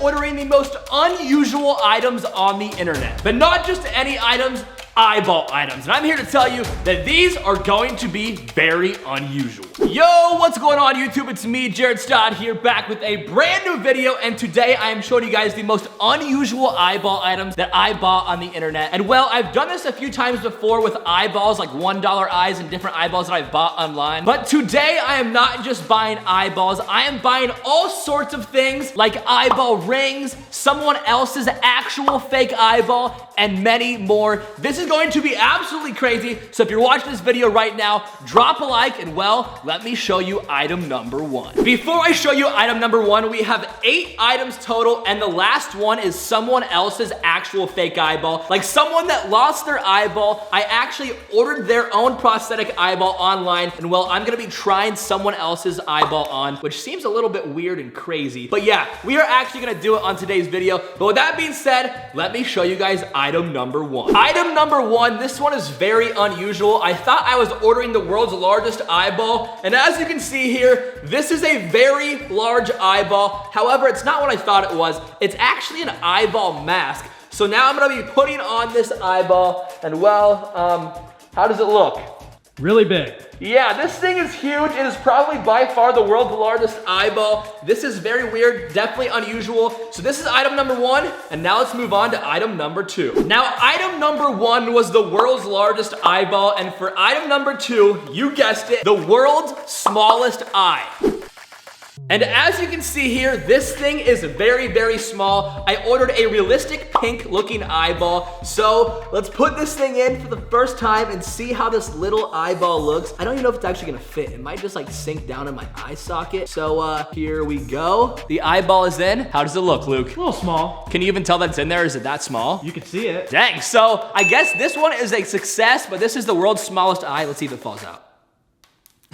ordering the most unusual items on the internet. But not just any items, eyeball items. And I'm here to tell you that these are going to be very unusual. Yo, what's going on YouTube? It's me, Jarrett Stod here, back with a brand new video. And today I am showing you guys the most unusual eyeball items that I bought on the internet. And well, I've done this a few times before with eyeballs, like $1 eyes and different eyeballs that I've bought online. But today I am not just buying eyeballs, I am buying all sorts of things like eyeball rings, someone else's actual fake eyeball, and many more. This is going to be absolutely crazy. So if you're watching this video right now, drop a like and well, let me show you item number one. Before I show you item number one, we have 8 items total, and the last one is someone else's actual fake eyeball. Like someone that lost their eyeball. I actually ordered their own prosthetic eyeball online, and well, I'm gonna be trying someone else's eyeball on, which seems a little bit weird and crazy. But yeah, we are actually gonna do it on today's video. But with that being said, let me show you guys item number one. Item number one, this one is very unusual. I thought I was ordering the world's largest eyeball, and as you can see here, this is a very large eyeball. However, it's not what I thought it was. It's actually an eyeball mask. So now I'm gonna be putting on this eyeball, and well, how does it look? Really big. Yeah, this thing is huge. It is probably by far the world's largest eyeball. This is very weird, definitely unusual. So this is item number one, and now let's move on to item number two. Now, item number one was the world's largest eyeball, and for item number two, you guessed it, the world's smallest eye. And as you can see here, this thing is very, very small. I ordered a realistic pink looking eyeball. So let's put this thing in for the first time and see how this little eyeball looks. I don't even know if it's actually gonna fit. It might just like sink down in my eye socket. So here we go. The eyeball is in. How does it look, Luke? A little small. Can you even tell that it's in there? Is it that small? You can see it. Dang, so I guess this one is a success, but this is the world's smallest eye. Let's see if it falls out.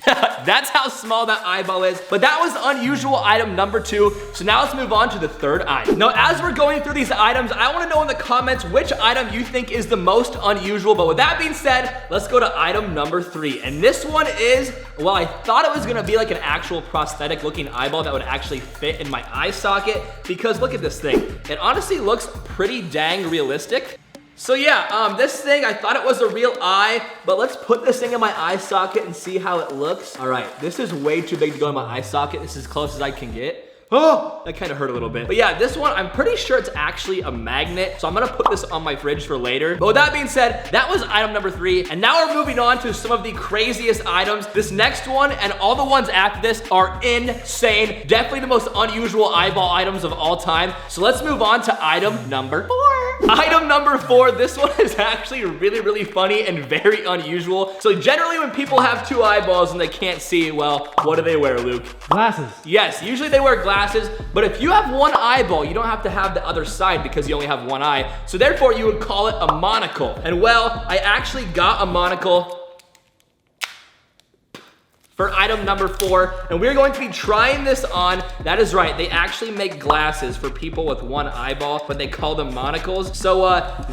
That's how small that eyeball is. But that was unusual item number two. So now let's move on to the third item. Now, as we're going through these items, I want to know in the comments which item you think is the most unusual. But with that being said, let's go to item number three. And this one is, well, I thought it was gonna be like an actual prosthetic looking eyeball that would actually fit in my eye socket, because look at this thing. It honestly looks pretty dang realistic. So yeah, this thing, I thought it was a real eye, but let's put this thing in my eye socket and see how it looks. All right, this is way too big to go in my eye socket. This is as close as I can get. Oh, that kind of hurt a little bit. But yeah, this one, I'm pretty sure it's actually a magnet. So I'm gonna put this on my fridge for later. But with that being said, that was item number three. And now we're moving on to some of the craziest items. This next one and all the ones after this are insane. Definitely the most unusual eyeball items of all time. So let's move on to item number four. Item number four, this one is actually really, really funny and very unusual. So generally when people have two eyeballs and they can't see, well, what do they wear, Luke? Glasses. Yes, usually they wear glasses, but if you have one eyeball, you don't have to have the other side because you only have one eye. So therefore you would call it a monocle. And well, I actually got a monocle for item number four, and we're going to be trying this on. That is right, they actually make glasses for people with one eyeball, but they call them monocles. So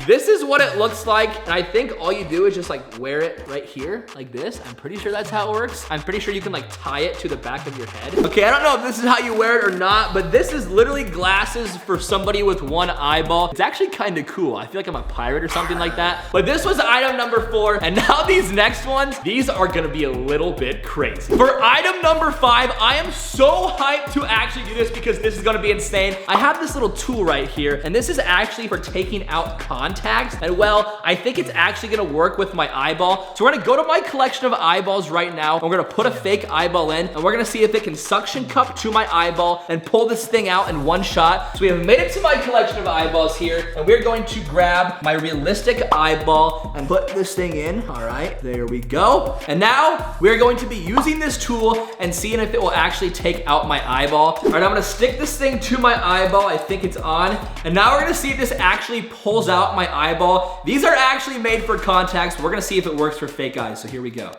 this is what it looks like, and I think all you do is just like wear it right here, like this. I'm pretty sure that's how it works. I'm pretty sure you can like tie it to the back of your head. Okay, I don't know if this is how you wear it or not, but this is literally glasses for somebody with one eyeball. It's actually kind of cool. I feel like I'm a pirate or something like that. But this was item number four, and now these next ones, these are gonna be a little bit crazy. For item number five, I am so hyped to actually do this because this is gonna be insane. I have this little tool right here, and this is actually for taking out contacts. And well, I think it's actually gonna work with my eyeball. So we're gonna go to my collection of eyeballs right now, and we're gonna put a fake eyeball in, and we're gonna see if it can suction cup to my eyeball and pull this thing out in one shot. So we have made it to my collection of eyeballs here, and we're going to grab my realistic eyeball and put this thing in. All right, there we go. And now we're going to be using this tool and seeing if it will actually take out my eyeball. All right, I'm gonna stick this thing to my eyeball. I think it's on. And now we're gonna see if this actually pulls out my eyeball. These are actually made for contacts. We're gonna see if it works for fake eyes. So here we go.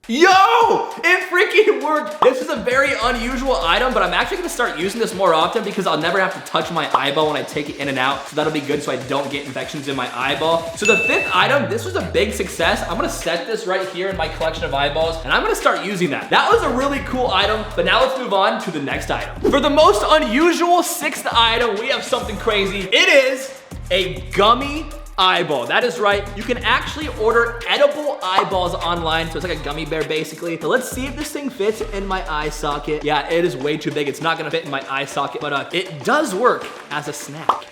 Yo, it freaking worked. This is a very unusual item, but I'm actually gonna start using this more often because I'll never have to touch my eyeball when I take it in and out. So that'll be good so I don't get infections in my eyeball. So the fifth item, this was a big success. I'm gonna set this right here in my collection of eyeballs and I'm gonna start using that. That was a really cool item, but now let's move on to the next item. For the most unusual sixth item, we have something crazy. It is a gummy eyeball. That is right. You can actually order edible eyeballs online. So it's like a gummy bear basically. So let's see if this thing fits in my eye socket. Yeah, it is way too big. It's not gonna fit in my eye socket, but it does work as a snack.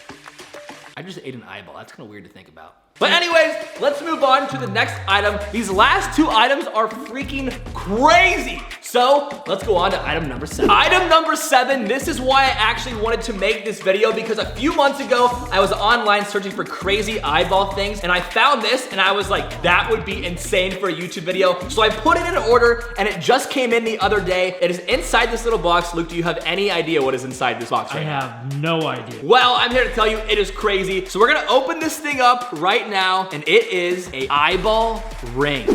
I just ate an eyeball. That's kind of weird to think about. But anyways, let's move on to the next item. These last two items are freaking crazy. So let's go on to item number 7. Item number 7, this is why I actually wanted to make this video because a few months ago, I was online searching for crazy eyeball things and I found this and I was like, that would be insane for a YouTube video. So I put it in order and it just came in the other day. It is inside this little box. Luke, do you have any idea what is inside this box right now? I have no idea. Well, I'm here to tell you it is crazy. So we're gonna open this thing up right now and it is an eyeball ring.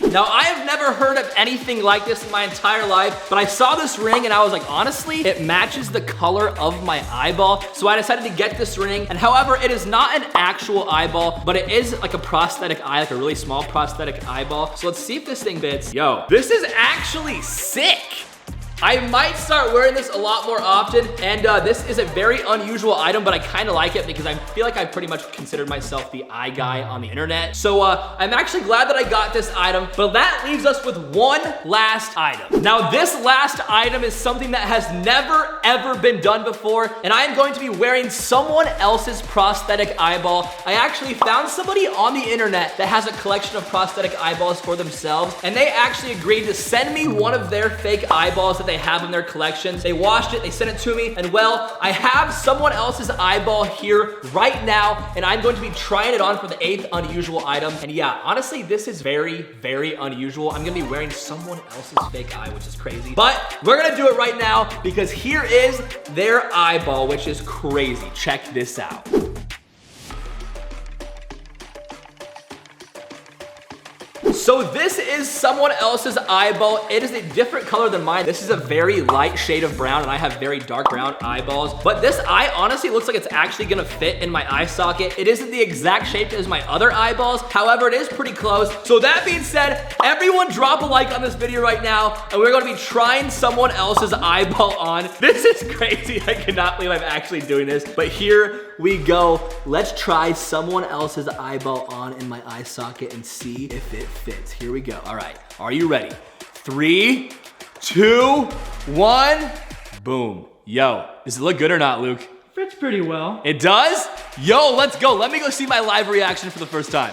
Now, I have never heard of anything like this in my entire life, but I saw this ring and I was like, honestly, it matches the color of my eyeball. So I decided to get this ring. And however, it is not an actual eyeball, but it is like a prosthetic eye, like a really small prosthetic eyeball. So let's see if this thing fits. Yo, this is actually sick. I might start wearing this a lot more often, and this is a very unusual item, but I kind of like it because I feel like I pretty much considered myself the eye guy on the internet. So I'm actually glad that I got this item, but that leaves us with one last item. Now, this last item is something that has never, ever been done before, and I am going to be wearing someone else's prosthetic eyeball. I actually found somebody on the internet that has a collection of prosthetic eyeballs for themselves, and they actually agreed to send me one of their fake eyeballs that they have in their collections. They washed it, they sent it to me, and well, I have someone else's eyeball here right now, and I'm going to be trying it on for the 8th unusual item. And yeah, honestly, this is very, very unusual. I'm gonna be wearing someone else's fake eye, which is crazy. But we're gonna do it right now because here is their eyeball, which is crazy. Check this out. So this is someone else's eyeball. It is a different color than mine. This is a very light shade of brown and I have very dark brown eyeballs. But this eye honestly looks like it's actually gonna fit in my eye socket. It isn't the exact shape as my other eyeballs. However, it is pretty close. So that being said, everyone drop a like on this video right now and we're gonna be trying someone else's eyeball on. This is crazy. I cannot believe I'm actually doing this. But here we go. Let's try someone else's eyeball on in my eye socket and see if it fits. Here we go. All right, are you ready? 3, 2, 1, boom. Yo, does it look good or not, Luke? Fits pretty well. It does? Yo, let's go. Let me go see my live reaction for the first time.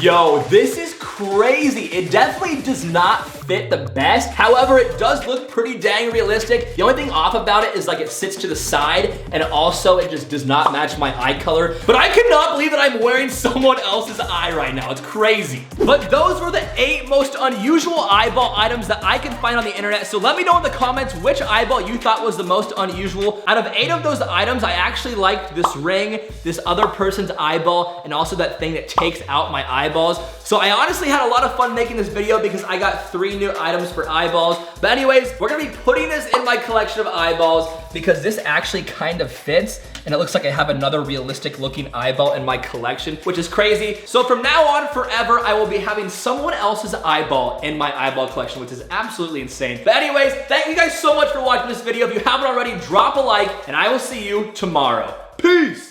Yo, this is crazy. It definitely does not fit the best. However, it does look pretty dang realistic. The only thing off about it is like it sits to the side and also it just does not match my eye color. But I cannot believe that I'm wearing someone else's eye right now. It's crazy. But those were the 8 most unusual eyeball items that I can find on the internet. So let me know in the comments which eyeball you thought was the most unusual. Out of 8 of those items, I actually liked this ring, this other person's eyeball, and also that thing that takes out my eyeballs. So I honestly had a lot of fun making this video because I got 3 new items for eyeballs. But anyways, we're gonna be putting this in my collection of eyeballs because this actually kind of fits and it looks like I have another realistic looking eyeball in my collection, which is crazy. So from now on forever, I will be having someone else's eyeball in my eyeball collection, which is absolutely insane. But anyways, thank you guys so much for watching this video. If you haven't already, drop a like and I will see you tomorrow. Peace.